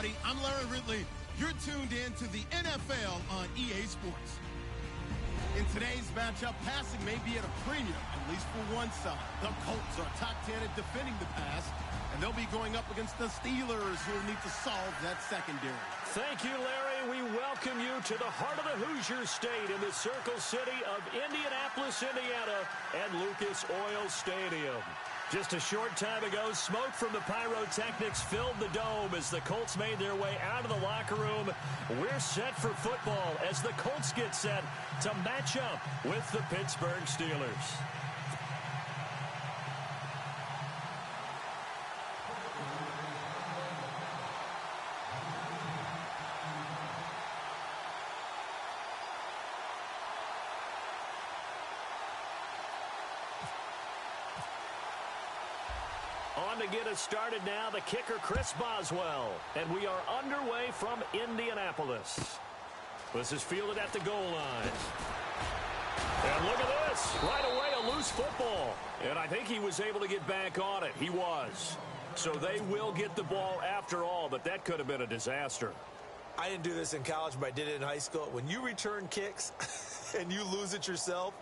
everybody. I'm Larry Ridley. You're tuned in to the NFL on EA Sports. In today's matchup, passing may be at a premium, at least for one side. The Colts are top 10 at defending the pass, and they'll be going up against the Steelers, who will need to solve that secondary. Thank you, Larry. We welcome you to the heart of the Hoosier State in the Circle City of Indianapolis, Indiana, and Lucas Oil Stadium. Just a short time ago, smoke from the pyrotechnics filled the dome as the Colts made their way out of the locker room. We're set for football as the Colts get set to match up with the Pittsburgh Steelers. On to get us started now, the kicker, Chris Boswell. And we are underway from Indianapolis. This is fielded at the goal line. And look at this. Right away, a loose football. And I think he was able to get back on it. He was. So they will get the ball after all, but that could have been a disaster. I didn't do this in college, but I did it in high school. When you return kicks and you lose it yourself,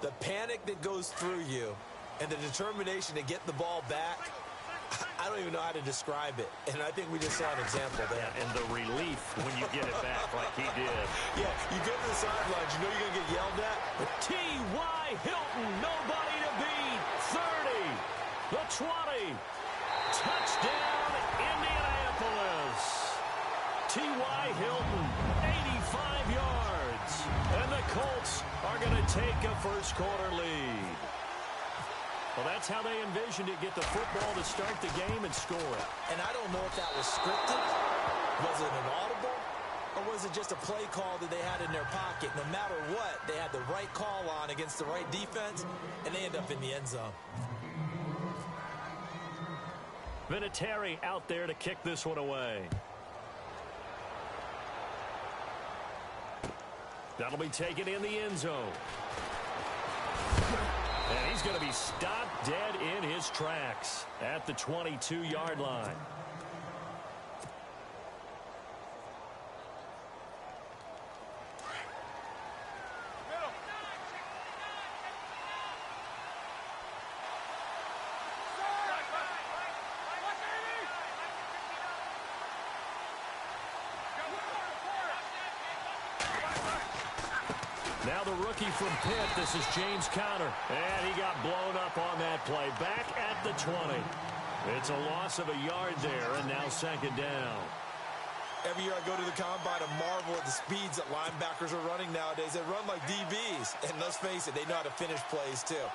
the panic that goes through you and the determination to get the ball back, I don't even know how to describe it. And I think we just saw an example there. Yeah, and the relief when you get it back like he did. Yeah, you get to the sidelines, you know you're going to get yelled at. But T.Y. Hilton, nobody to beat. 30, the 20. Touchdown, Indianapolis. T.Y. Hilton, 85 yards. And the Colts are going to take a first quarter lead. Well, that's how they envisioned it, get the football to start the game and score it. And I don't know if that was scripted, was it an audible, or was it just a play call that they had in their pocket? No matter what, they had the right call on against the right defense, and they end up in the end zone. Vinatieri out there to kick this one away. That'll be taken in the end zone. And he's going to be stopped dead in his tracks at the 22-yard line. Now the rookie from Pitt, this is James Conner. And he got blown up on that play. Back at the 20. It's a loss of a yard there, and now second down. Every year I go to the combine and marvel at the speeds that linebackers are running nowadays. They run like DBs. And let's face it, they know how to finish plays too.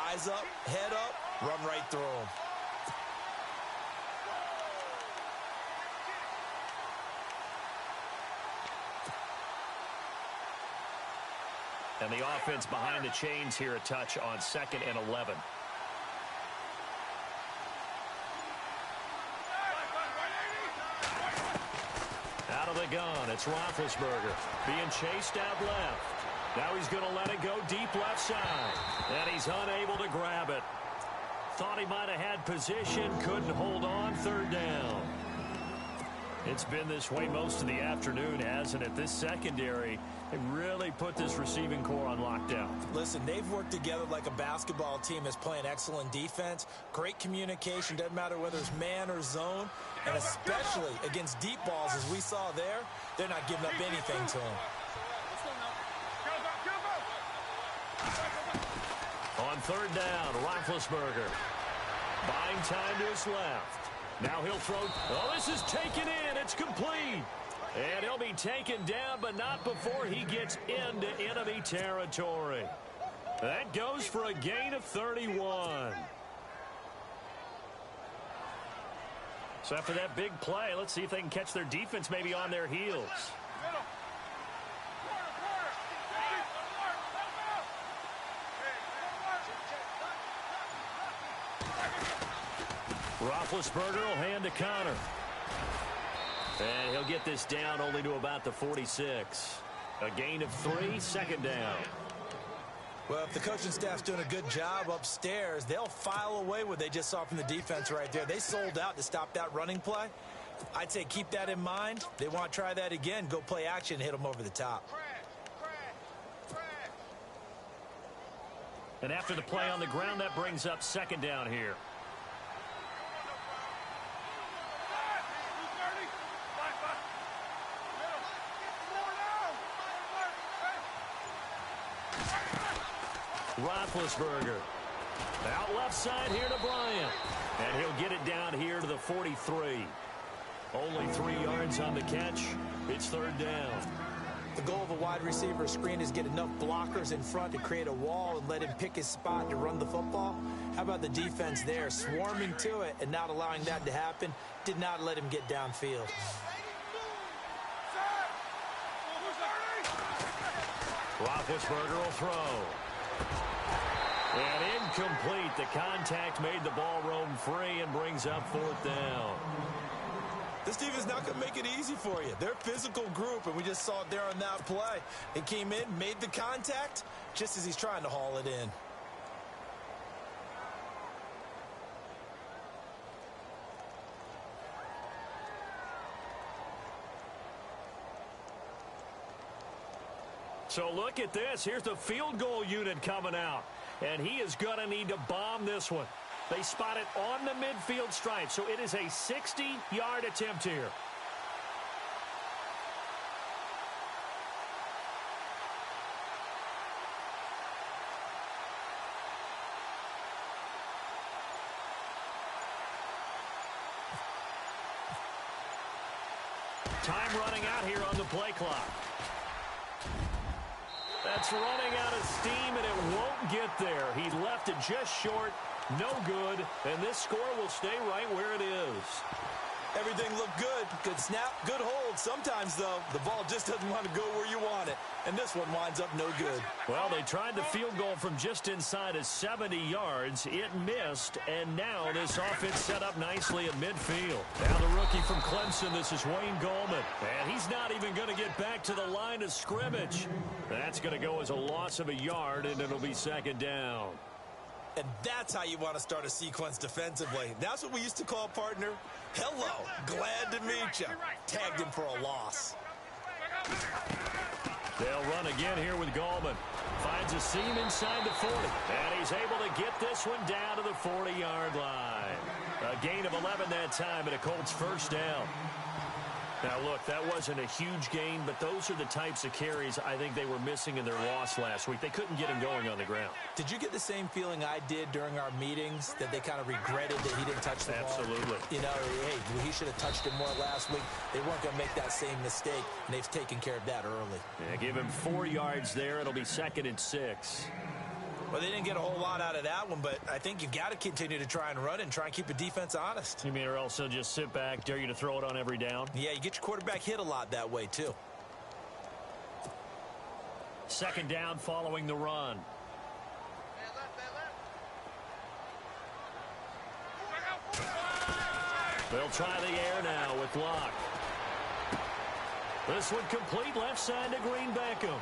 Eyes up, head up, run right through them. And the offense behind the chains here a touch on 2nd and 11. Out of the gun, it's Roethlisberger being chased out left. Now he's going to let it go deep left side. And he's unable to grab it. Thought he might have had position, couldn't hold on, third down. It's been this way most of the afternoon, hasn't it? This secondary, they really put this receiving core on lockdown. Listen, they've worked together like a basketball team that's playing excellent defense. Great communication, doesn't matter whether it's man or zone. And especially against deep balls, as we saw there, they're not giving up anything to them. On third down, Roethlisberger. Buying time to his left. Now he'll throw. Oh, this is taken in. It's complete. And he'll be taken down, but not before he gets into enemy territory. That goes for a gain of 31. So after that big play, let's see if they can catch their defense maybe on their heels. Roethlisberger will hand to Conner. And he'll get this down only to about the 46. A gain of 3, second down. Well, if the coaching staff's doing a good job upstairs, they'll file away what they just saw from the defense right there. They sold out to stop that running play. I'd say keep that in mind. They want to try that again. Go play action and hit them over the top. And after the play on the ground, that brings up second down here. Roethlisberger. Out left side here to Bryant. And he'll get it down here to the 43. Only 3 yards on the catch. It's third down. The goal of a wide receiver screen is get enough blockers in front to create a wall and let him pick his spot to run the football. How about the defense there, swarming to it and not allowing that to happen? Did not let him get downfield. Roethlisberger will throw. And incomplete. The contact made the ball roam free and brings up fourth down. This team is not going to make it easy for you. They're a physical group, and we just saw it there on that play. It came in, made the contact, just as he's trying to haul it in. So look at this. Here's the field goal unit coming out. And he is going to need to bomb this one. They spot it on the midfield stripe, so it is a 60-yard attempt here. Time running out here on the play clock. That's running out of steam, and it won't get there. He left it just short, no good, and this score will stay right where it is. Everything looked good. Good snap, good hold. Sometimes, though, the ball just doesn't want to go where you want it, and this one winds up no good. Well, they tried the field goal from just inside of 70 yards. It missed, and now this offense set up nicely at midfield. Now the rookie from Clemson, this is Wayne Gallman, and he's not even going to get back to the line of scrimmage. That's going to go as a loss of a yard, and it'll be second down. And that's how you want to start a sequence defensively. That's what we used to call, partner, hello, glad to meet you. Tagged him for a loss. They'll run again here with Gallman. Finds a seam inside the 40. And he's able to get this one down to the 40-yard line. A gain of 11 that time, and a Colts first down. Now, look, that wasn't a huge gain, but those are the types of carries I think they were missing in their loss last week. They couldn't get him going on the ground. Did you get the same feeling I did during our meetings, that they kind of regretted that he didn't touch the ball? Absolutely. You know, hey, he should have touched it more last week. They weren't going to make that same mistake, and they've taken care of that early. Yeah, give him 4 yards there. It'll be 2nd and 6. Well, they didn't get a whole lot out of that one, but I think you've got to continue to try and run and try and keep the defense honest. You mean or else they'll just sit back, dare you to throw it on every down? Yeah, you get your quarterback hit a lot that way, too. Second down following the run. They'll try the air now with Locke. This one complete left side to Green Beckham.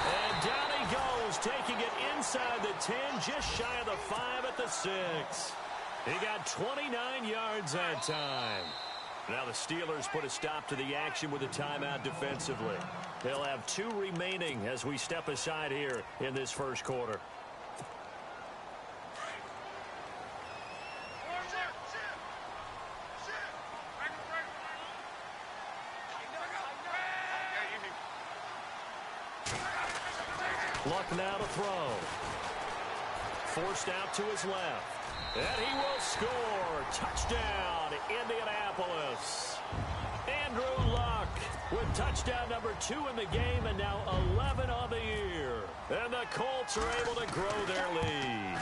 And down he goes, taking it inside the 10, just shy of the 5 at the 6. He got 29 yards that time. Now the Steelers put a stop to the action with a timeout defensively. They'll have 2 remaining as we step aside here in this first quarter. Luck now to throw. Forced out to his left. And he will score. Touchdown, Indianapolis. Andrew Luck with touchdown number 2 in the game, and now 11 on the year. And the Colts are able to grow their lead.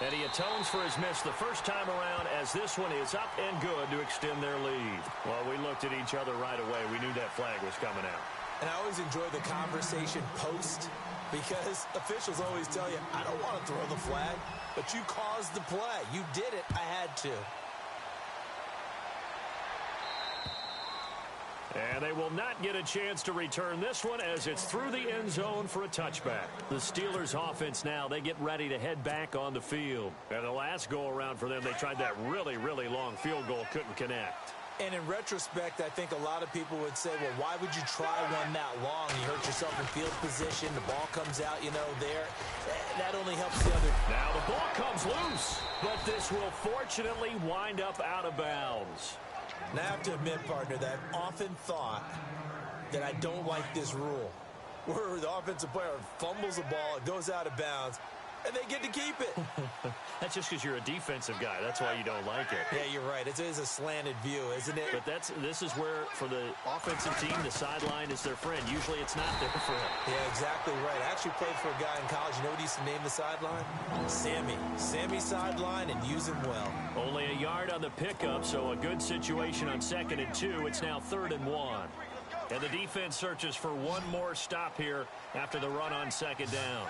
And he atones for his miss the first time around, as this one is up and good to extend their lead. Well, we looked at each other right away. We knew that flag was coming out. And I always enjoy the conversation post, because officials always tell you, I don't want to throw the flag, but you caused the play. You did it. I had to. And they will not get a chance to return this one as it's through the end zone for a touchback. The Steelers offense now, they get ready to head back on the field. And the last go-around for them, they tried that really, really long field goal, couldn't connect. And in retrospect, I think a lot of people would say, well, why would you try one that long? You hurt yourself in field position. The ball comes out, there. That only helps the other. Now the ball comes loose, but this will fortunately wind up out of bounds. And I have to admit, partner, that I've often thought that I don't like this rule, where the offensive player fumbles the ball, it goes out of bounds, and they get to keep it. That's just because you're a defensive guy. That's why you don't like it. Yeah, you're right. It is a slanted view, isn't it? But this is where, for the offensive team, the sideline is their friend. Usually it's not their friend. Yeah, exactly right. I actually played for a guy in college. You know what he used to name the sideline? Sammy. Sammy sideline, and use him well. Only a yard on the pickup, so a good situation on 2nd and 2. It's now 3rd and 1. And the defense searches for one more stop here after the run on 2nd down.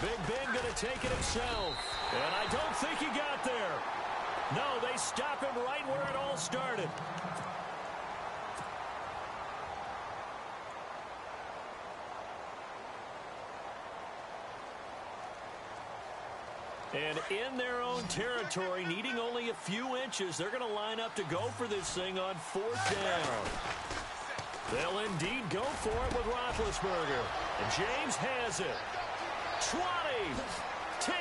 Big Ben going to take it himself. And I don't think he got there. No, they stop him right where it all started. And in their own territory, needing only a few inches, they're going to line up to go for this thing on 4th down. They'll indeed go for it with Roethlisberger. And James has it. 20, 10,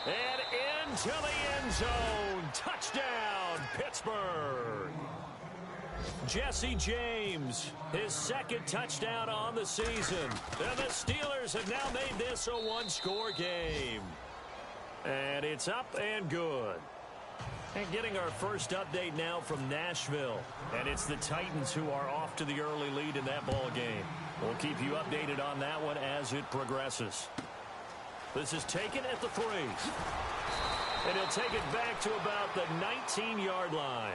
and into the end zone. Touchdown, Pittsburgh. Jesse James, his 2nd touchdown on the season. And the Steelers have now made this a one-score game. And it's up and good. And getting our first update now from Nashville. And it's the Titans who are off to the early lead in that ball game. We'll keep you updated on that one as it progresses. This is taken at the 3. And he'll take it back to about the 19-yard line.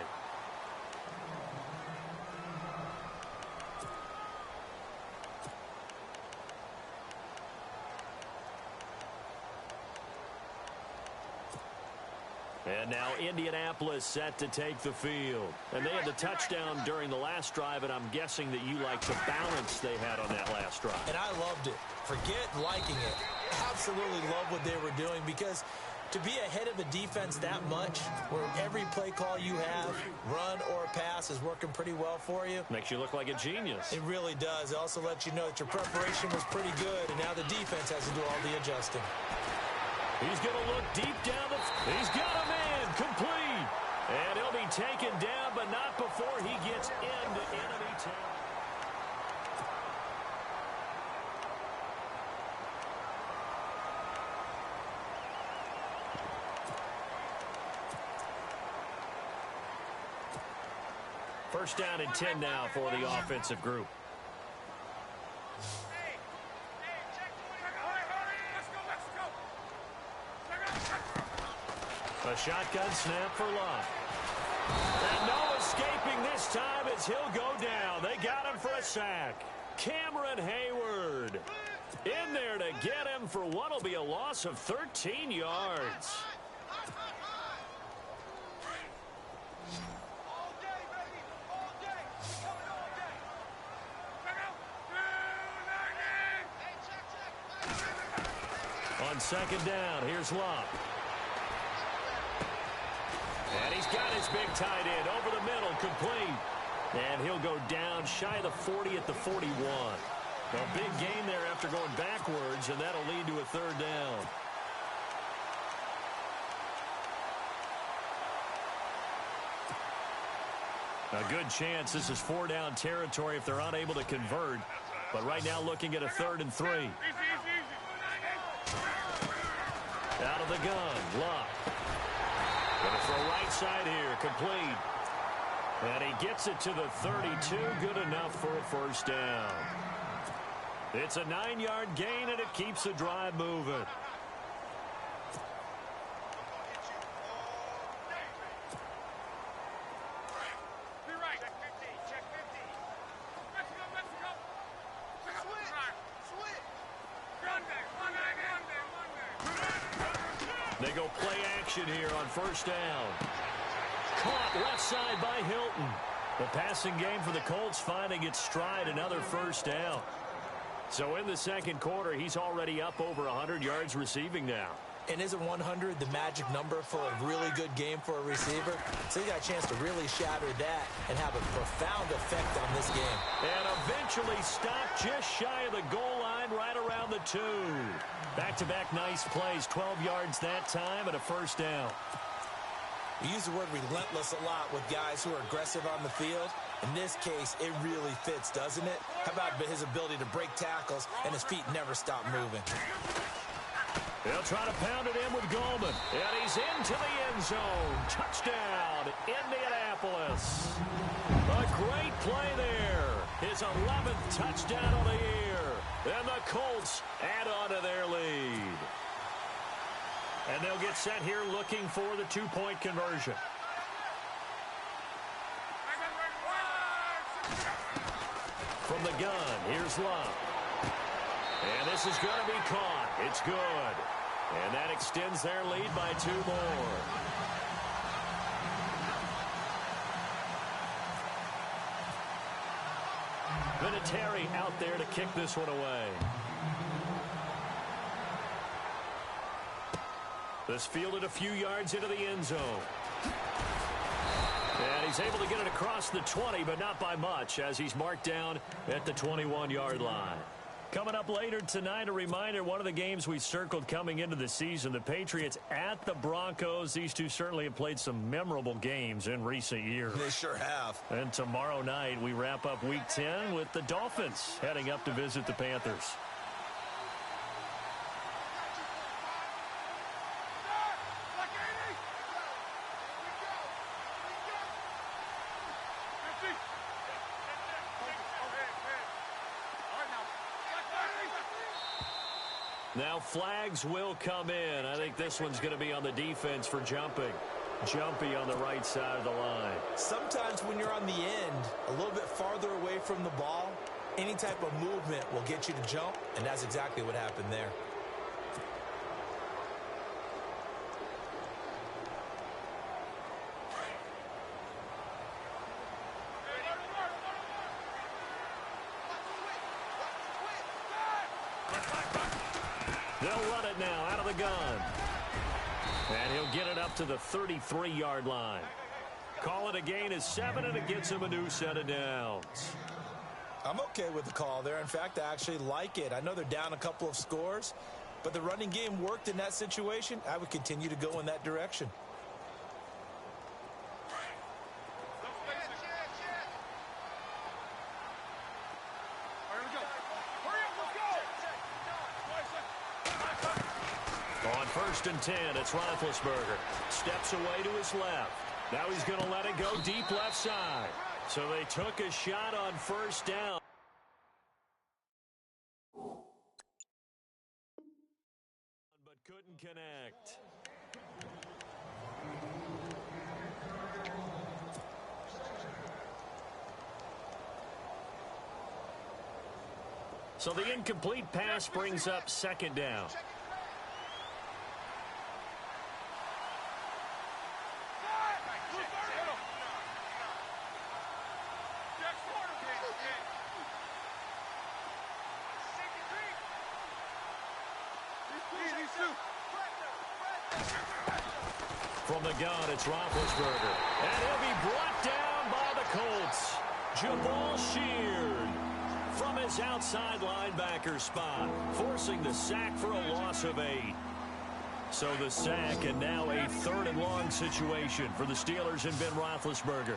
And now Indianapolis set to take the field. And they had the touchdown during the last drive, and I'm guessing that you like the balance they had on that last drive. And I loved it. Forget liking it. Absolutely love what they were doing, because to be ahead of a defense that much, where every play call you have, run or pass, is working pretty well for you. Makes you look like a genius. It really does. It also lets you know that your preparation was pretty good, and now the defense has to do all the adjusting. He's going to look deep down the... He's got a man complete. And he'll be taken down, but not before he gets into enemy territory. First down and 10 now for the offensive group. A shotgun snap for Love. And no escaping this time as he'll go down. They got him for a sack. Cameron Hayward in there to get him for what will be a loss of 13 yards. On 2nd down, here's Love. And he's got his big tight end over the middle, complete. And he'll go down shy of the 40 at the 41. A big gain there after going backwards, and that'll lead to a 3rd down. A good chance this is 4-down territory if they're unable to convert. But right now looking at a 3rd and 3. Out of the gun, Luck. Going to throw right side here, complete. And he gets it to the 32, good enough for a 1st down. It's a 9-yard gain, and it keeps the drive moving. They go play action here on 1st down. Caught left side by Hilton. The passing game for the Colts finding its stride, another first down. So in the second quarter, he's already up over 100 yards receiving now. And isn't 100 the magic number for a really good game for a receiver? So he got a chance to really shatter that and have a profound effect on this game. And eventually stopped just shy of the goal line right around the 2. Back-to-back nice plays, 12 yards that time and a first down. We use the word relentless a lot with guys who are aggressive on the field. In this case, it really fits, doesn't it? How about his ability to break tackles and his feet never stop moving? They'll try to pound it in with Goldman. And he's into the end zone. Touchdown, Indianapolis. A great play there. His 11th touchdown of the year. And the Colts add on to their lead. And they'll get set here looking for the two-point conversion. From the gun, here's Love. And this is going to be caught. It's good. And that extends their lead by 2 more. Vinatieri out there to kick this one away. This fielded a few yards into the end zone. And he's able to get it across the 20, but not by much, as he's marked down at the 21-yard line. Coming up later tonight, a reminder, one of the games we circled coming into the season, the Patriots at the Broncos. These two certainly have played some memorable games in recent years. They sure have. And tomorrow night, we wrap up Week 10 with the Dolphins heading up to visit the Panthers. Now flags will come in. I think this one's going to be on the defense for jumping. Jumpy on the right side of the line. Sometimes when you're on the end, a little bit farther away from the ball, any type of movement will get you to jump, and that's exactly what happened there. They'll run it now out of the gun. And he'll get it up to the 33-yard line. Call it a gain of 7, and it gets him a new set of downs. I'm okay with the call there. In fact, I actually like it. I know they're down a couple of scores, but the running game worked in that situation. I would continue to go in that direction. On 1st and 10, it's Roethlisberger. Steps away to his left. Now he's going to let it go deep left side. So they took a shot on 1st down. But couldn't connect. So the incomplete pass brings up 2nd down. From the gun, it's Roethlisberger. And he'll be brought down by the Colts. Jabal Sheard from his outside linebacker spot, forcing the sack for a loss of 8. So the sack, and now a 3rd and long situation for the Steelers and Ben Roethlisberger.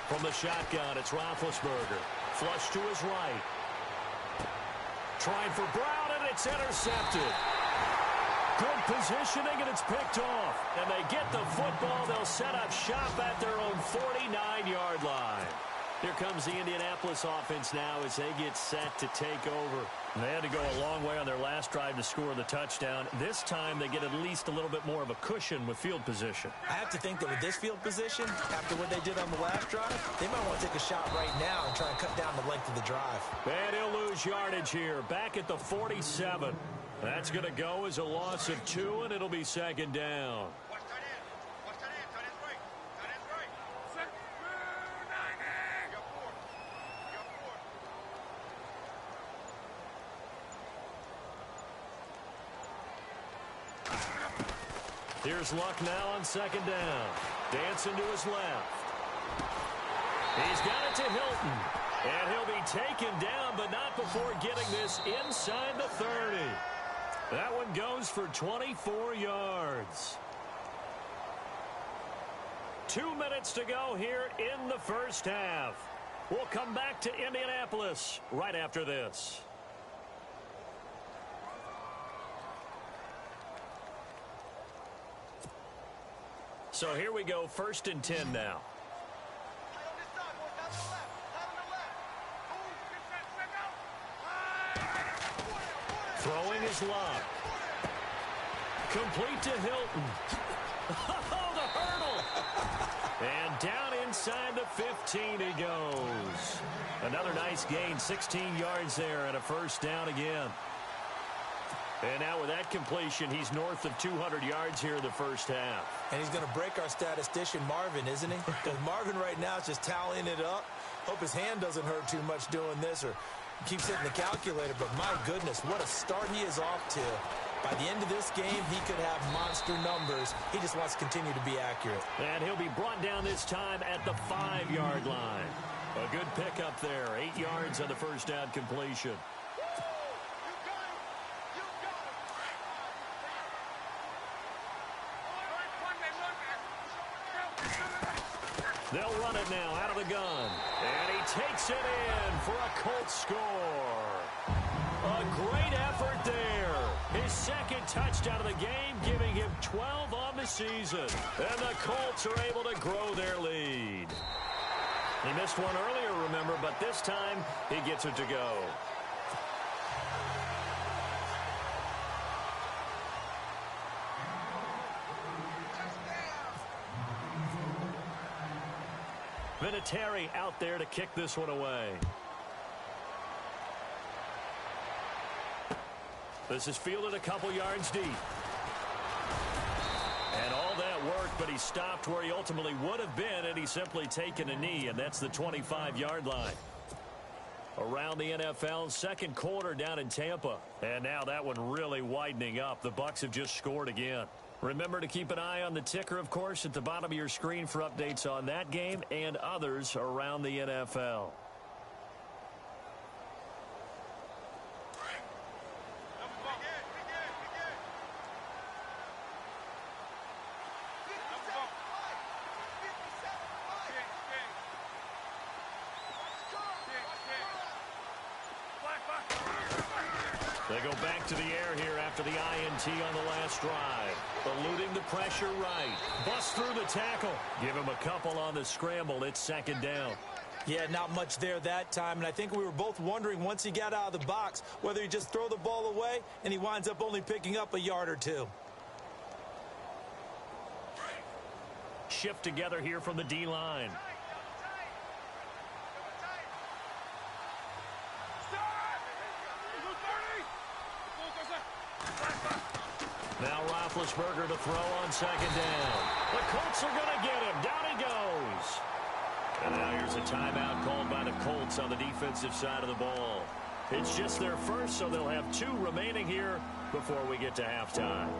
From the shotgun, it's Roethlisberger. Flush to his right. Trying for Brown, and it's intercepted. Good positioning, and it's picked off. And they get the football. They'll set up shop at their own 49-yard line. Here comes the Indianapolis offense now as they get set to take over. They had to go a long way on their last drive to score the touchdown. This time they get at least a little bit more of a cushion with field position. I have to think that with this field position, after what they did on the last drive, they might want to take a shot right now and try and cut down the length of the drive. And he'll lose yardage here, back at the 47. That's going to go as a loss of 2, and it'll be second down. Here's Luck now on second down. Dancing to his left. He's got it to Hilton. And he'll be taken down, but not before getting this inside the 30. That one goes for 24 yards. 2 minutes to go here in the first half. We'll come back to Indianapolis right after this. So here we go, 1st and 10 now. Throwing his Luck. Complete to Hilton. Oh, the hurdle. And down inside the 15 he goes. Another nice gain, 16 yards there and a first down again. And now with that completion, he's north of 200 yards here in the first half. And he's going to break our statistician, Marvin, isn't he? Because Marvin right now is just tallying it up. Hope his hand doesn't hurt too much doing this or keeps hitting the calculator. But my goodness, what a start he is off to. By the end of this game, he could have monster numbers. He just wants to continue to be accurate. And he'll be brought down this time at the 5-yard line. A good pickup there. 8 yards on the first down completion. They'll run it now out of the gun. And he takes it in for a Colts score. A great effort there. His second touchdown of the game, giving him 12 on the season. And the Colts are able to grow their lead. He missed one earlier, remember, but this time he gets it to go. Vinatieri out there to kick this one away. This is fielded a couple yards deep. And all that work, but he stopped where he ultimately would have been, and he's simply taken a knee, and that's the 25-yard line. Around the NFL, second quarter down in Tampa. And now that one really widening up. The Bucs have just scored again. Remember to keep an eye on the ticker, of course, at the bottom of your screen for updates on that game and others around the NFL. They go back to the air here after the INT on the last drive. Eluding the pressure right. Bust through the tackle. Give him a couple on the scramble. It's second down. Yeah, not much there that time. And I think we were both wondering once he got out of the box whether he just throw the ball away and he winds up only picking up a yard or two. Shift together here from the D-line. Now Roethlisberger to throw on second down. The Colts are going to get him. Down he goes. And now here's a timeout called by the Colts on the defensive side of the ball. It's just their first, so they'll have 2 remaining here before we get to halftime.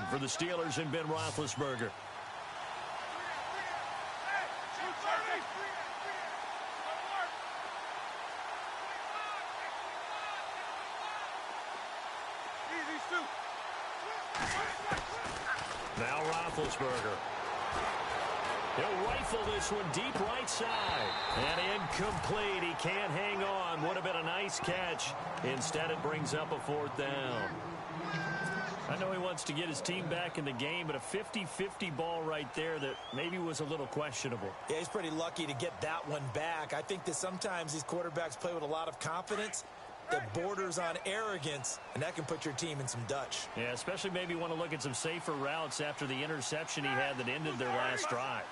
For the Steelers and Ben Roethlisberger. Now Roethlisberger. He'll rifle this one deep right side. And incomplete. He can't hang on. Would have been a nice catch. Instead, it brings up a 4th down. I know he wants to get his team back in the game, but a 50-50 ball right there that maybe was a little questionable. Yeah, he's pretty lucky to get that one back. I think that sometimes these quarterbacks play with a lot of confidence that borders on arrogance, and that can put your team in some Dutch. Yeah, especially maybe want to look at some safer routes after the interception he had that ended their last drive.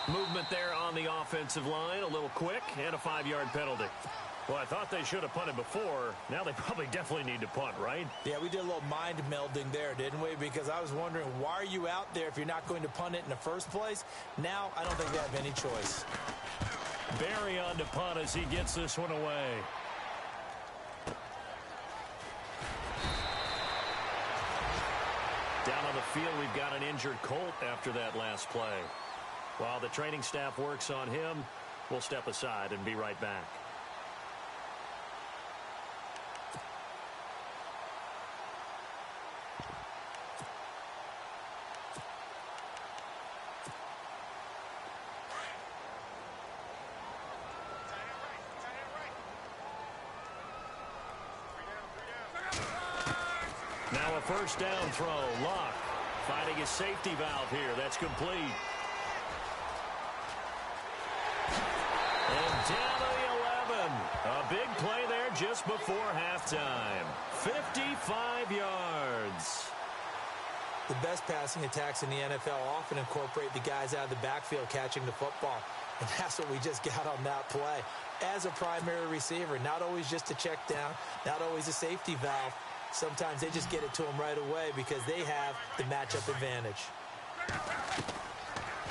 Movement there on the offensive line, a little quick, and a 5-yard penalty. Well, I thought they should have punted before. Now they probably definitely need to punt, right? Yeah, we did a little mind melding there, didn't we? Because I was wondering, why are you out there if you're not going to punt it in the first place? Now, I don't think they have any choice. Barry on to punt as he gets this one away. Down on the field, we've got an injured Colt after that last play. While the training staff works on him, we'll step aside and be right back. Now a first down throw. Locke finding his safety valve here. That's complete. And down to the 11. A big play there just before halftime. 55 yards. The best passing attacks in the NFL often incorporate the guys out of the backfield catching the football. And that's what we just got on that play. As a primary receiver, not always just a check down, not always a safety valve. Sometimes they just get it to them right away because they have the matchup advantage.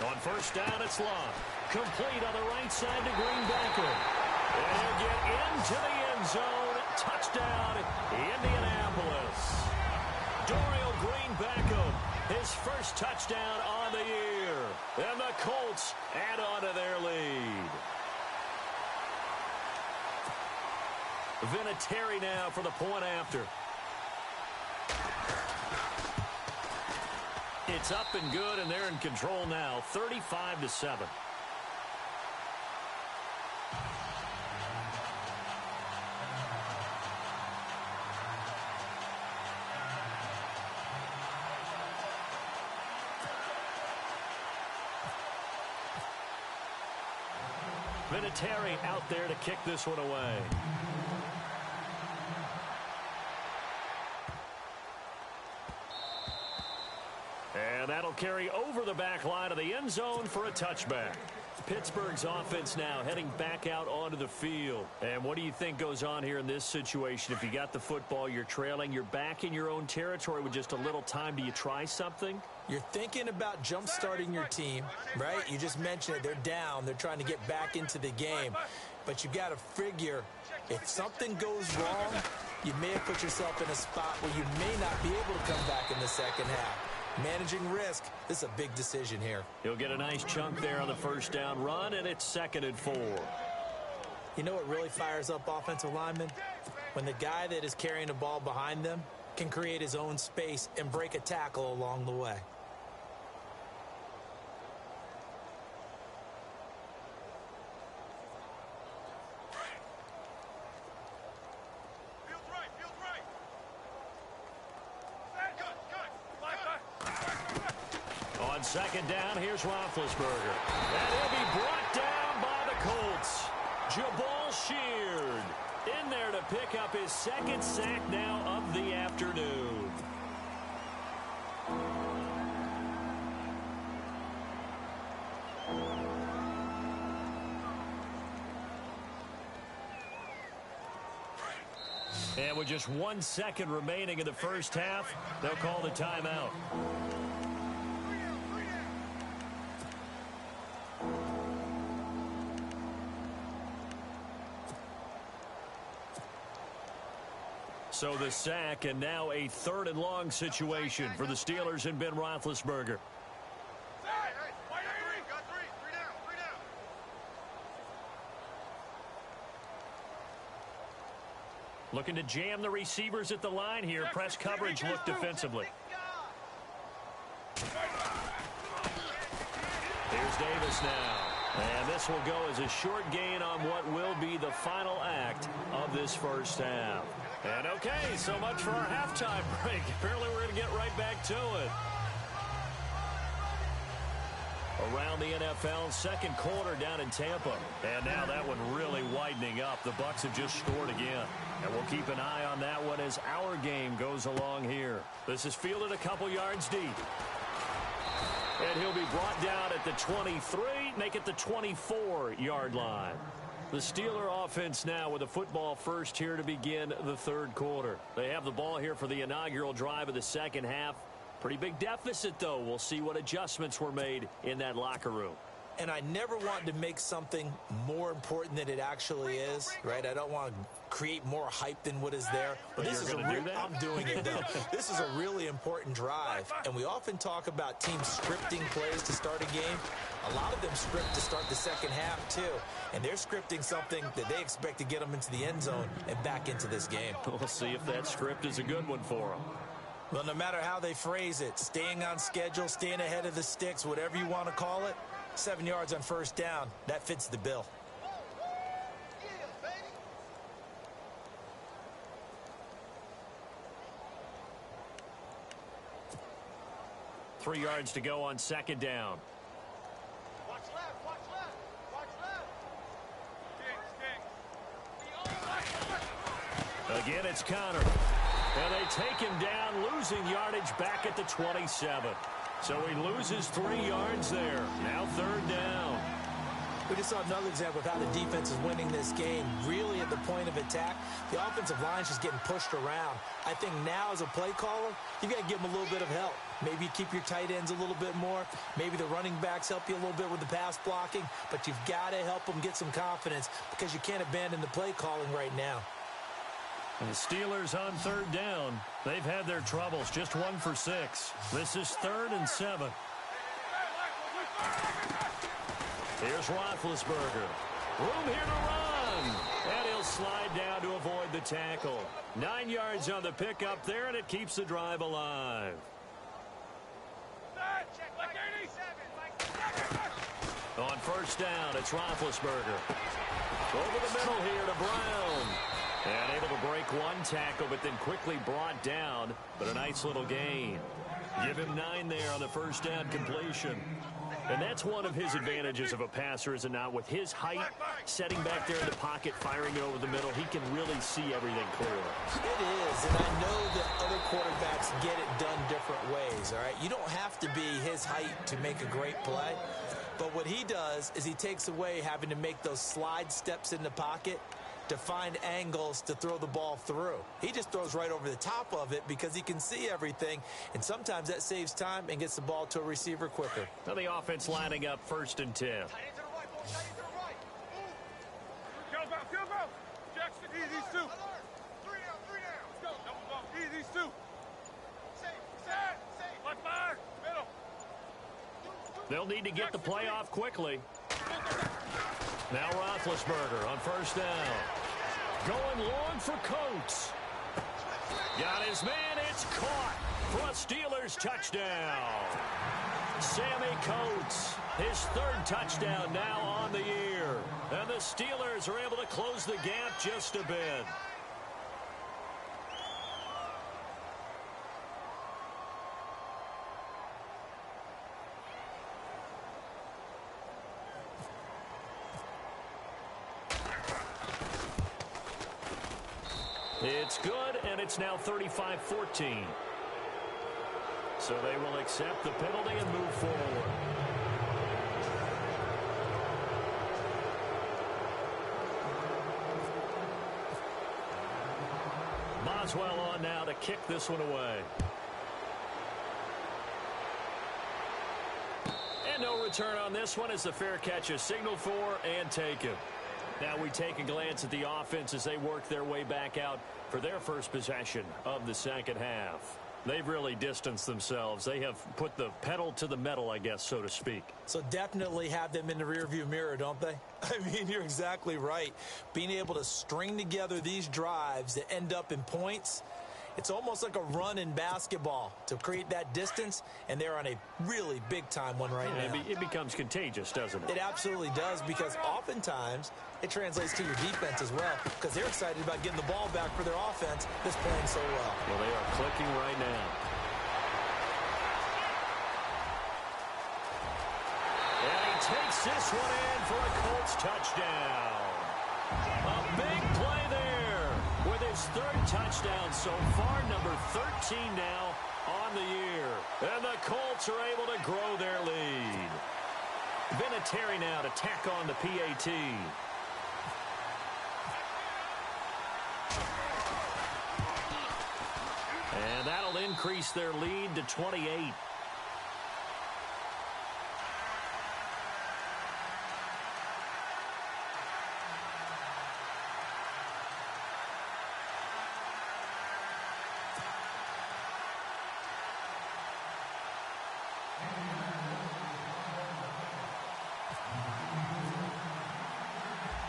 On first down, it's Locke. Complete on the right side to Greenbacker. And he'll get into the end zone. Touchdown, Indianapolis. Dorial Greenbacker, his first touchdown on the year. And the Colts add on to their lead. Vinatieri now for the point after. It's up and good, and they're in control now, 35-7. Vinatieri out there to kick this one away. And that'll carry over the back line of the end zone for a touchback. Pittsburgh's offense now heading back out onto the field. And what do you think goes on here in this situation? If you got the football, you're trailing, you're back in your own territory with just a little time. Do you try something? You're thinking about jump-starting your team, right? You just mentioned it. They're down. They're trying to get back into the game. But you got to figure, if something goes wrong, you may have put yourself in a spot where you may not be able to come back in the second half. Managing risk, this is a big decision here. He'll get a nice chunk there on the first down run, and it's 2nd and 4. You know what really fires up offensive linemen? When the guy that is carrying the ball behind them can create his own space and break a tackle along the way. On second down, here's Roethlisberger. And he'll be brought down by the Colts. Jabal Sheard in there to pick up his 2nd sack now of the afternoon. And with just 1 second remaining in the first half, they'll call the timeout. So the sack, and now a 3rd and long situation for the Steelers and Ben Roethlisberger. Looking to jam the receivers at the line here. Press coverage look defensively. Here's Davis now. And this will go as a short gain on what will be the final act of this first half. And okay, so much for our halftime break. Apparently we're going to get right back to it. Around the NFL, second quarter down in Tampa. And now that one really widening up. The Bucs have just scored again. And we'll keep an eye on that one as our game goes along here. This is fielded a couple yards deep. And he'll be brought down at the 23, make it the 24-yard line. The Steeler offense now with a football first here to begin the third quarter. They have the ball here for the inaugural drive of the second half. Pretty big deficit, though. We'll see what adjustments were made in that locker room. And I never want to make something more important than it actually is, right? I don't want to create more hype than what is there. But this is I'm doing it, though. This is a really important drive. And we often talk about teams scripting plays to start a game. A lot of them script to start the second half, too. And they're scripting something that they expect to get them into the end zone and back into this game. We'll see if that script is a good one for them. Well, no matter how they phrase it, staying on schedule, staying ahead of the sticks, whatever you want to call it, 7 yards on first down, that fits the bill. Three yards to go on second down. Watch left, watch left, watch left. Again, it's Connor. And they take him down, losing yardage back at the 27. So he loses 3 yards there. Now third down. We just saw another example of how the defense is winning this game. Really at the point of attack, the offensive line's just getting pushed around. I think now as a play caller, you've got to give them a little bit of help. Maybe you keep your tight ends a little bit more. Maybe the running backs help you a little bit with the pass blocking. But you've got to help them get some confidence because you can't abandon the play calling right now. And the Steelers on third down. They've had their troubles, just 1 for 6. This is 3rd and 7. Here's Roethlisberger. Room here to run. And he'll slide down to avoid the tackle. 9 yards on the pickup there, and it keeps the drive alive. On first down, it's Roethlisberger. Over the middle here to Brown. And able to break one tackle, but then quickly brought down. But a nice little gain. Give him 9 there on the first down completion. And that's one of his advantages of a passer, is it not? With his height, setting back there in the pocket, firing it over the middle, he can really see everything clearly. It is, and I know that other quarterbacks get it done different ways, all right? You don't have to be his height to make a great play. But what he does is he takes away having to make those slide steps in the pocket to find angles to throw the ball through. He just throws right over the top of it because he can see everything, and sometimes that saves time and gets the ball to a receiver quicker. Now the offense lining up 1st and 10. Field goal. Jackson, these two. 3 down. Let's go. Double ball. These two. Set. Left fire. Middle. They'll need to get the play off quickly. Now Roethlisberger on first down. Going long for Coates. Got his man. It's caught for a Steelers touchdown. Sammy Coates, his 3rd touchdown now on the year. And the Steelers are able to close the gap just a bit. It's good, and it's now 35-14. So they will accept the penalty and move forward. Boswell on now to kick this one away. And no return on this one as the fair catch is signaled for and taken. Now we take a glance at the offense as they work their way back out for their first possession of the second half. They've really distanced themselves. They have put the pedal to the metal, I guess, so to speak. So definitely have them in the rearview mirror, don't they? I mean, you're exactly right. Being able to string together these drives that end up in points, it's almost like a run in basketball to create that distance, and they're on a really big-time one right now. It becomes contagious, doesn't it? It absolutely does, because oftentimes it translates to your defense as well, because they're excited about getting the ball back for their offense that's playing so well. Well, they are clicking right now. And he takes this one in for a Colts touchdown. A big play there with his third touchdown so far, number 13 now on the year. And the Colts are able to grow their lead. Vinatieri now to tack on the PAT. And that'll increase their lead to 28.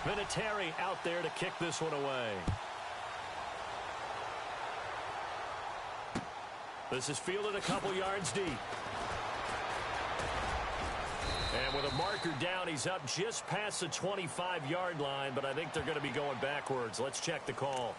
Vinatieri out there to kick this one away. This is fielded a couple yards deep. And with a marker down, he's up just past the 25-yard line, but I think they're going to be going backwards. Let's check the call.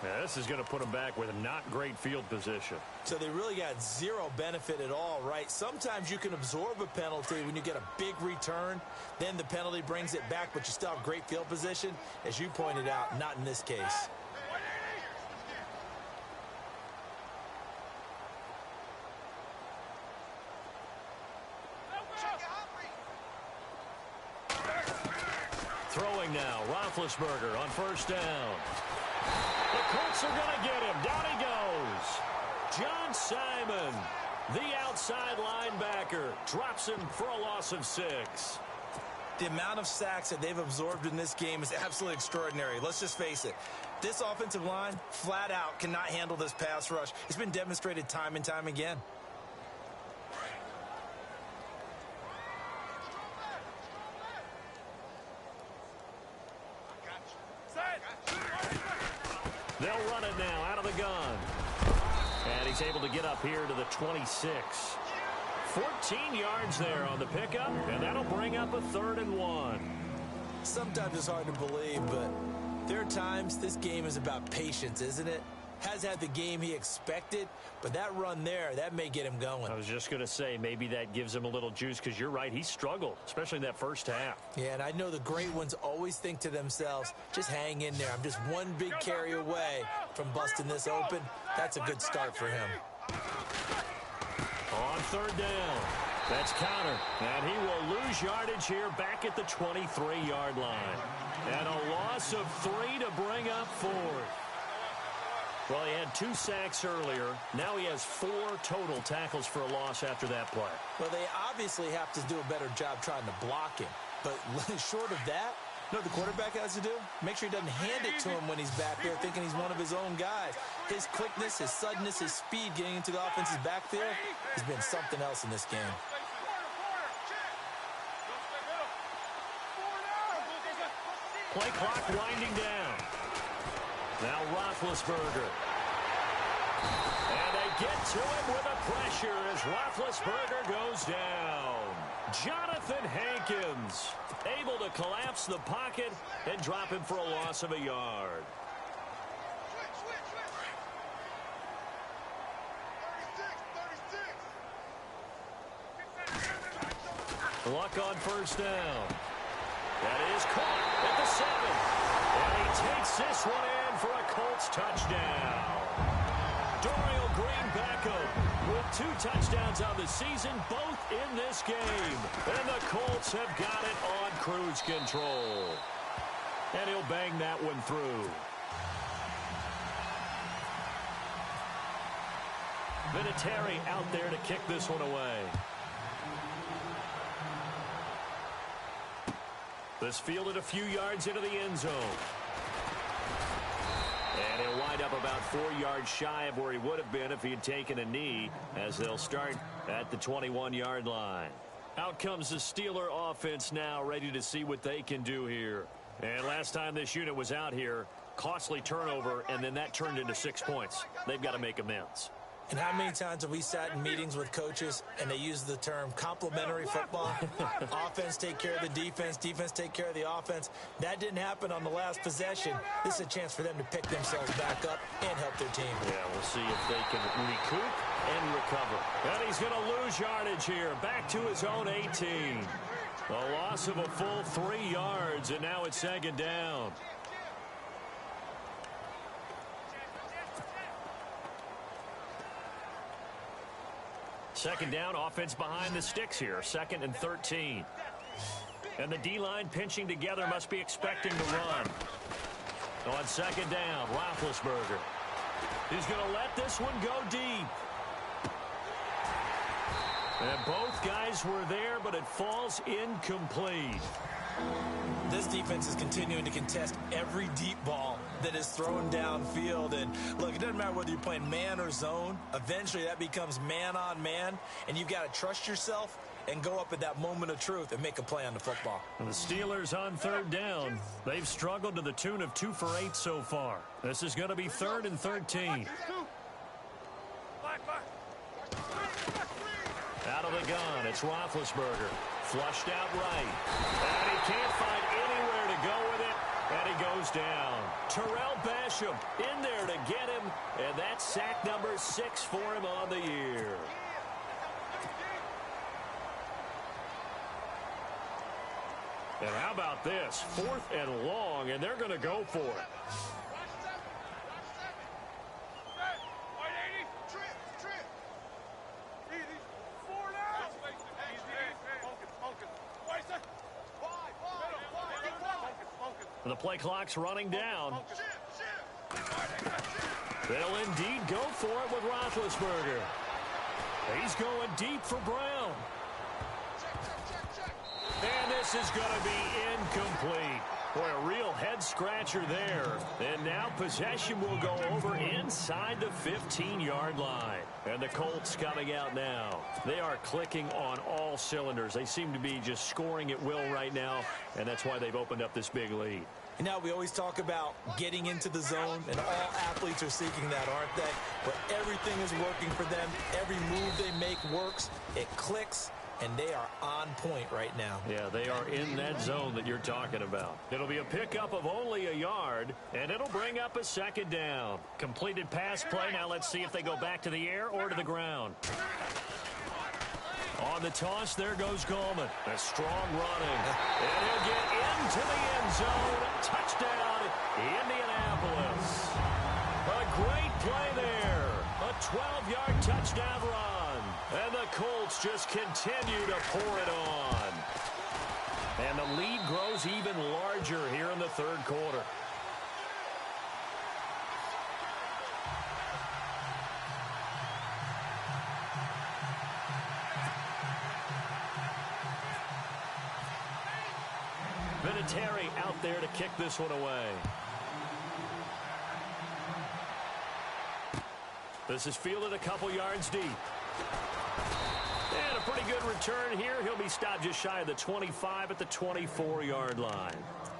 Yeah, this is going to put them back with a not great field position. So they really got zero benefit at all, right? Sometimes you can absorb a penalty when you get a big return. Then the penalty brings it back, but you still have great field position. As you pointed out, not in this case. Throwing now, Roethlisberger on first down. The Colts are going to get him. Down he goes. John Simon, the outside linebacker, drops him for a loss of 6. The amount of sacks that they've absorbed in this game is absolutely extraordinary. Let's just face it. This offensive line, flat out, cannot handle this pass rush. It's been demonstrated time and time again. They'll run it now out of the gun. And he's able to get up here to the 26. 14 yards there on the pickup, and that'll bring up a 3rd and 1. Sometimes it's hard to believe, but there are times this game is about patience, isn't it? Has had the game he expected, but that run there, that may get him going. I was just going to say, maybe that gives him a little juice, because you're right, he struggled, especially in that first half. Yeah, and I know the great ones always think to themselves, just hang in there. I'm just one big carry away from busting this open. That's a good start for him. On 3rd down, that's Connor, and he will lose yardage here back at the 23-yard line. And a loss of 3 to bring up 4th. Well, he had 2 sacks earlier. Now he has 4 total tackles for a loss after that play. Well, they obviously have to do a better job trying to block him. But short of that, you know what the quarterback has to do? Make sure he doesn't hand it to him when he's back there thinking he's one of his own guys. His quickness, his suddenness, his speed getting into the offense's backfield has been something else in this game. Play clock winding down. Now Roethlisberger. And they get to him with a pressure as Roethlisberger goes down. Jonathan Hankins able to collapse the pocket and drop him for a loss of a yard. Luck on first down. That is caught at the 7. And he takes this one in for a Colts touchdown. Dorial Green back up with 2 touchdowns on the season, both in this game. And the Colts have got it on cruise control. And he'll bang that one through. Vinatieri out there to kick this one away. This fielded a few yards into the end zone. And he'll wind up about 4 yards shy of where he would have been if he had taken a knee, as they'll start at the 21-yard line. Out comes the Steeler offense now, ready to see what they can do here. And last time this unit was out here, costly turnover, and then that turned into 6 points. They've got to make amends. And how many times have we sat in meetings with coaches and they use the term complementary football? Offense take care of the defense, defense take care of the offense. That didn't happen on the last possession. This is a chance for them to pick themselves back up and help their team. Yeah, we'll see if they can recoup and recover. And he's going to lose yardage here, back to his own 18. A loss of a full 3 yards, and now it's second down. Second down, offense behind the sticks here. 2nd and 13. And the D-line pinching together, must be expecting to run. On second down, Roethlisberger. He's going to let this one go deep. And both guys were there, but it falls incomplete. This defense is continuing to contest every deep ball that is thrown downfield. And look, it doesn't matter whether you're playing man or zone. Eventually that becomes man on man, and you've got to trust yourself and go up at that moment of truth and make a play on the football. And the Steelers on third down. They've struggled to the tune of 2 for 8 so far. This is going to be 3rd and 13. Out of the gun, it's Roethlisberger. Flushed out right. And he can't find anywhere to go with it. And he goes down. Terrell Basham in there to get him. And that's sack number 6 for him on the year. And how about this? 4th and long, and they're going to go for it. The play clock's running down. They'll indeed go for it with Roethlisberger. He's going deep for Brown. And this is going to be incomplete. Boy, a real head-scratcher there. And now possession will go over inside the 15-yard line. And the Colts coming out now. They are clicking on all cylinders. They seem to be just scoring at will right now, and that's why they've opened up this big lead. And now we always talk about getting into the zone, and all athletes are seeking that, aren't they? But everything is working for them. Every move they make works. It clicks. And they are on point right now. Yeah, they are in that zone that you're talking about. It'll be a pickup of only a yard, and it'll bring up a second down. Completed pass play. Now let's see if they go back to the air or to the ground. On the toss, there goes Gallman. A strong running. And he'll get into the end zone. Touchdown, Indianapolis. A great play there. A 12-yard touchdown run. And the Colts just continue to pour it on. And the lead grows even larger here in the third quarter. Vinatieri out there to kick this one away. This is fielded a couple yards deep. And a pretty good return here. He'll be stopped just shy of the 25 at the 24-yard line.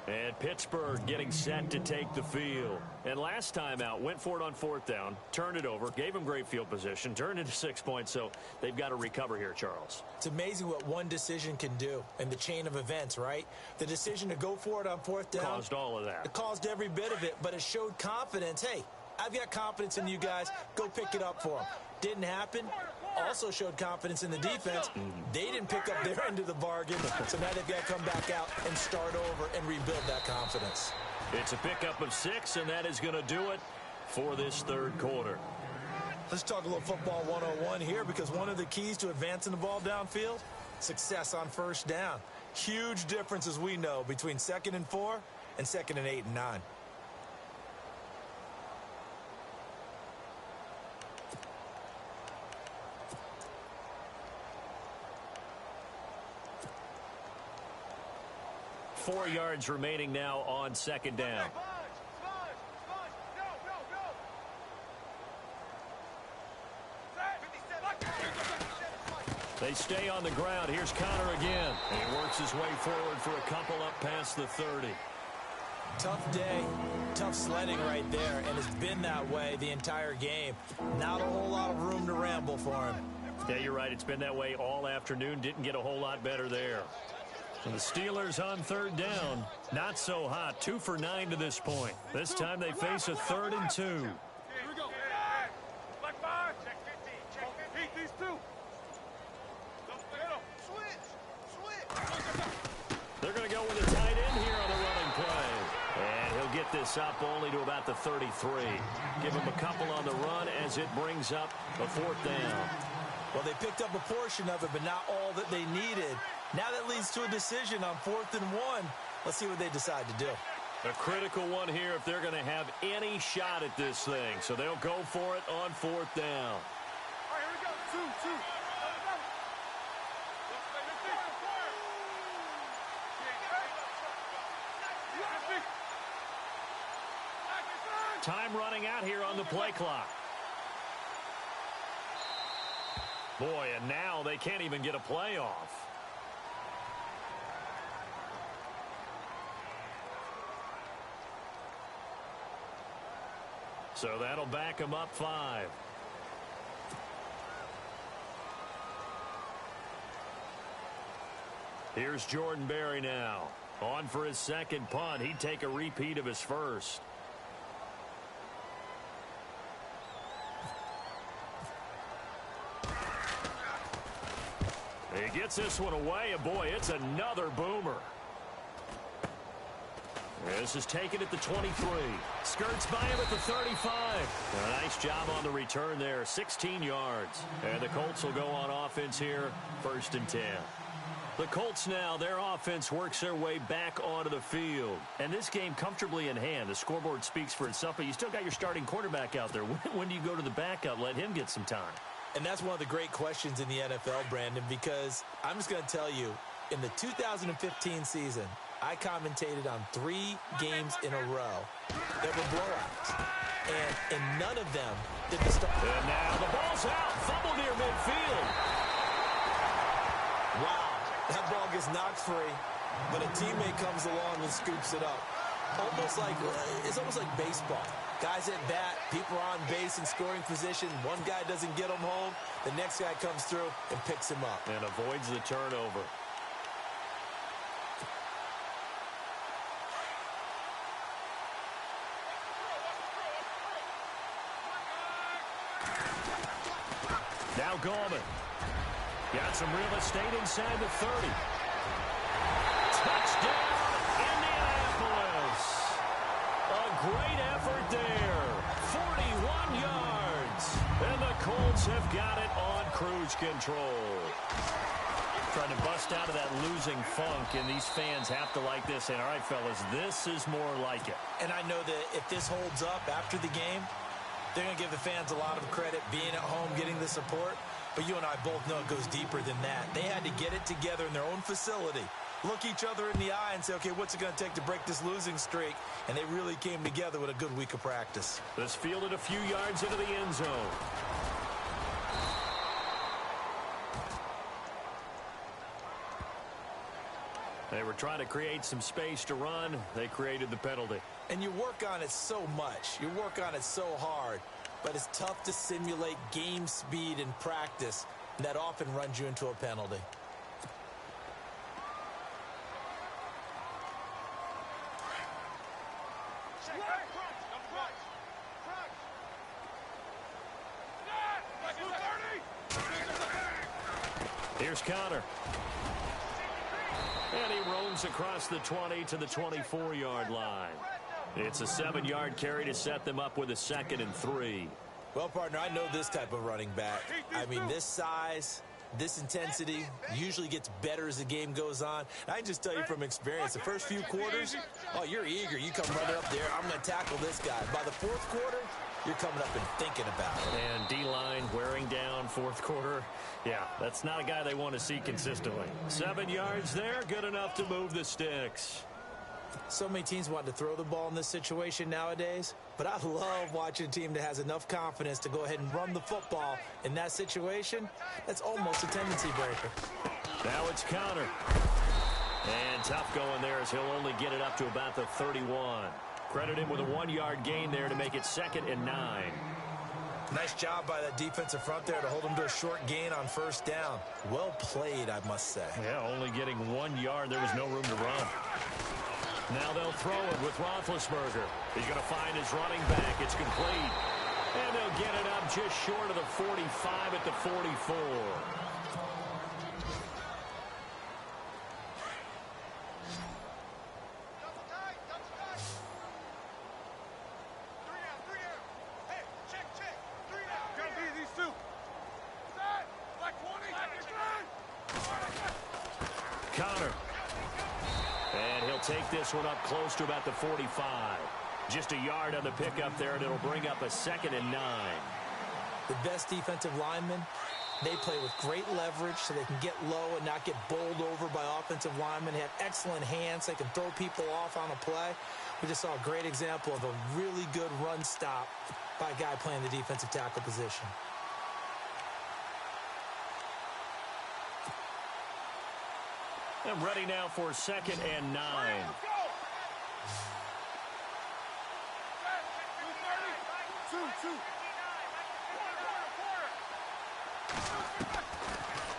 And Pittsburgh getting set to take the field. And last time out, went for it on 4th down, turned it over, gave him great field position, turned into 6 points, so they've got to recover here, Charles. It's amazing what one decision can do in the chain of events, right? The decision to go for it on 4th down. Caused all of that. It caused every bit of it, but it showed confidence. Hey, I've got confidence in you guys. Go pick it up for them. Didn't happen. Also showed confidence in the defense. They didn't pick up their end of the bargain, so now they've got to come back out and start over and rebuild that confidence. It's a pickup of 6, and that is going to do it for this third quarter. Let's talk a little football 101 here, because one of the keys to advancing the ball downfield, success on 1st down. Huge difference, as we know, between 2nd and 4 and 2nd and 8 and 9. 4 yards remaining now on second down. They stay on the ground. Here's Connor again. And he works his way forward for a couple up past the 30. Tough day, tough sledding right there, and it's been that way the entire game. Not a whole lot of room to ramble for him. Yeah, you're right. It's been that way all afternoon. Didn't get a whole lot better there. And the Steelers on third down. Not so hot. 2 for 9 to this point. This time they face a 3rd and 2. Here we go. Black 5. Check 50. Check 50. Heat these 2. They're going to go with a tight end here on the running play. And he'll get this up only to about the 33. Give him a couple on the run as it brings up a 4th down. Well, they picked up a portion of it, but not all that they needed. Now that leads to a decision on 4th and 1. Let's see what they decide to do. A critical one here if they're going to have any shot at this thing. So they'll go for it on 4th down. All right, here we go. 2. Time running out here on the play clock. Boy, and now they can't even get a play off. So that'll back them up 5. Here's Jordan Berry now. On for his second punt. He'd take a repeat of his first. He gets this one away, and boy, it's another boomer. This is taken at the 23. Skirts by him at the 35. A nice job on the return there, 16 yards. And the Colts will go on offense here, 1st and 10. The Colts now, their offense works their way back onto the field. And this game comfortably in hand. The scoreboard speaks for itself, but you still got your starting quarterback out there. When do you go to the backup, let him get some time? And that's one of the great questions in the NFL, Brandon, because I'm just going to tell you, in the 2015 season, I commentated on 3 games in a row that were blowouts. And in none of them did the start. And now the ball's out. Fumble near midfield. Wow. That ball gets knocked free, but a teammate comes along and scoops it up. It's almost like baseball. Guys at bat, people are on base in scoring position. One guy doesn't get him home. The next guy comes through and picks him up. And avoids the turnover. Now Gallman. Got some real estate inside the 30. Touchdown, Indianapolis. A great effort there. 41 yards. And the Colts have got it on cruise control. Trying to bust out of that losing funk, and these fans have to like this. And all right, fellas, this is more like it. And I know that if this holds up after the game, they're going to give the fans a lot of credit, being at home, getting the support. But you and I both know it goes deeper than that. They had to get it together in their own facility, look each other in the eye and say, okay, what's it going to take to break this losing streak? And they really came together with a good week of practice. This fielded a few yards into the end zone. They were trying to create some space to run. They created the penalty. And you work on it so much. You work on it so hard. But it's tough to simulate game speed in practice. And that often runs you into a penalty. Here's Connor. And he roams across the 20 to the 24-yard line. It's a 7-yard carry to set them up with a 2nd and 3. Well, partner, I know this type of running back. I mean, this size, this intensity usually gets better as the game goes on. I can just tell you from experience, the first few quarters, oh, you're eager. You come running up there. I'm going to tackle this guy. By the 4th quarter, you're coming up and thinking about it. And D-line wearing down 4th quarter. Yeah, that's not a guy they want to see consistently. 7 yards there, good enough to move the sticks. So many teams want to throw the ball in this situation nowadays, but I love watching a team that has enough confidence to go ahead and run the football. In that situation, that's almost a tendency breaker. Now it's counter. And tough going there as he'll only get it up to about the 31. Credit him with a 1-yard gain there to make it 2nd and 9. Nice job by that defensive front there to hold him to a short gain on first down. Well played, I must say. Yeah, only getting 1 yard. There was no room to run. Now they'll throw it with Roethlisberger. He's going to find his running back. It's complete. And they'll get it up just short of the 45 at the 44. Connor. And he'll take this one up close to about the 45. Just a yard on the pickup there, and it'll bring up a 2nd and 9. The best defensive linemen, they play with great leverage so they can get low and not get bowled over by offensive linemen. They have excellent hands. They can throw people off on a play. We just saw a great example of a really good run stop by a guy playing the defensive tackle position. I'm ready now for 2nd and 9.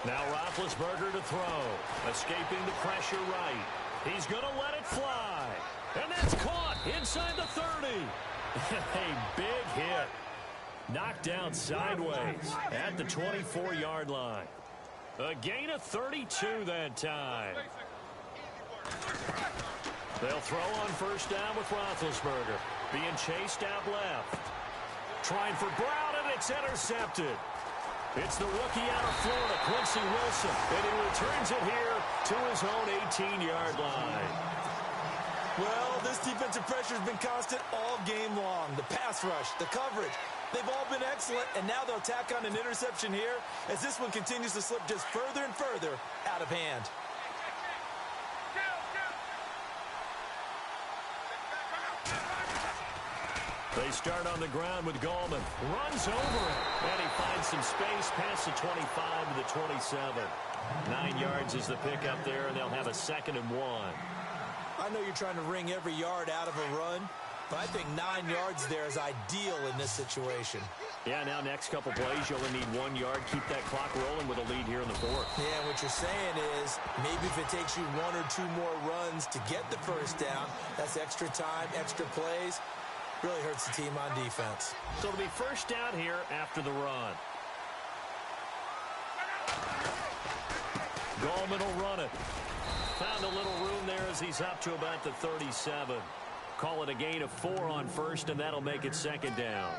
Now Roethlisberger to throw. Escaping the pressure right. He's going to let it fly. And that's caught inside the 30. A big hit. Knocked down sideways at the 24-yard line. A gain of 32 that time. They'll throw on first down with Roethlisberger. Being chased out left. Trying for Brown, and it's intercepted. It's the rookie out of Florida, Quincy Wilson, and he returns it here to his own 18-yard line. Well, this defensive pressure has been constant all game long. The pass rush, the coverage, they've all been excellent, and now they'll tack on an interception here as this one continues to slip just further and further out of hand. They start on the ground with Gallman. Runs over it. And he finds some space past the 25 to the 27. 9 yards is the pickup there, and they'll have a 2nd and 1. I know you're trying to wring every yard out of a run, but I think 9 yards there is ideal in this situation. Yeah, now next couple plays, you only need 1 yard. Keep that clock rolling with a lead here in the 4th. Yeah, what you're saying is maybe if it takes you 1 or 2 more runs to get the first down, that's extra time, extra plays. Really hurts the team on defense. So it'll be first down here after the run. Gallman will run it. Found a little room there as he's up to about the 37. Call it a gain of 4 on first, and that'll make it 2nd down.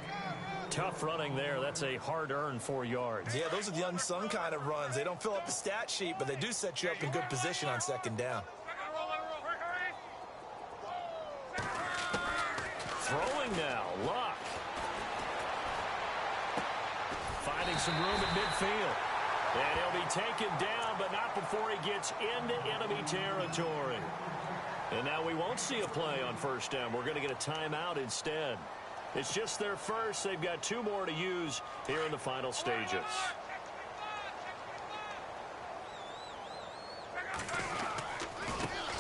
Tough running there. That's a hard-earned 4 yards. Yeah, those are the unsung kind of runs. They don't fill up the stat sheet, but they do set you up in good position on 2nd down. Throwing now, Luck. Finding some room at midfield. And he'll be taken down, but not before he gets into enemy territory. And now we won't see a play on first down. We're going to get a timeout instead. It's just their first. They've got 2 more to use here in the final stages.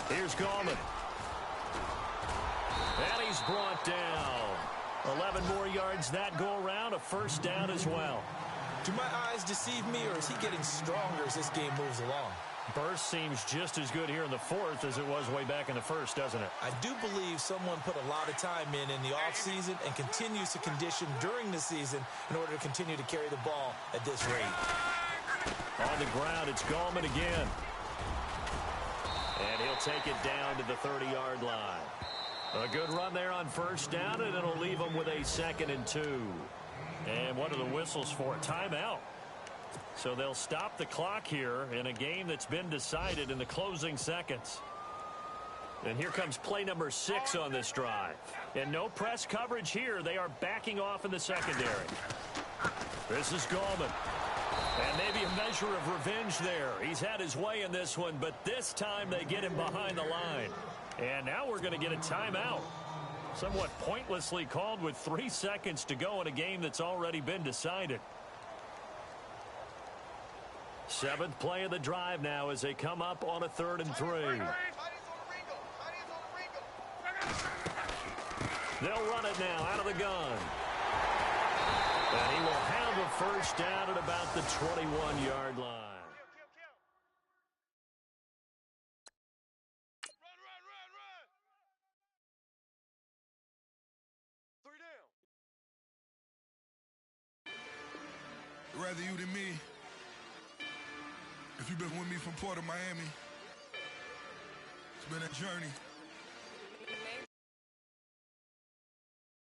Here's Gallman. And he's brought down. 11 more yards that go around. A first down as well. Do my eyes deceive me, or is he getting stronger as this game moves along? Burst seems just as good here in the 4th as it was way back in the 1st, doesn't it? I do believe someone put a lot of time in the offseason and continues to condition during the season in order to continue to carry the ball at this rate. On the ground, it's Gallman again. And he'll take it down to the 30-yard line. A good run there on first down, and it'll leave him with a 2nd and 2. And what are the whistles for? Timeout. So they'll stop the clock here in a game that's been decided in the closing seconds. And here comes play number 6 on this drive. And no press coverage here. They are backing off in the secondary. This is Gallman. And maybe a measure of revenge there. He's had his way in this one, but this time they get him behind the line. And now we're going to get a timeout. Somewhat pointlessly called with 3 seconds to go in a game that's already been decided. 7th play of the drive now as they come up on a 3rd and 3. They'll run it now out of the gun. And he will have a first down at about the 21-yard line. Rather you than me. If you've been with me from Port of Miami, it's been a journey.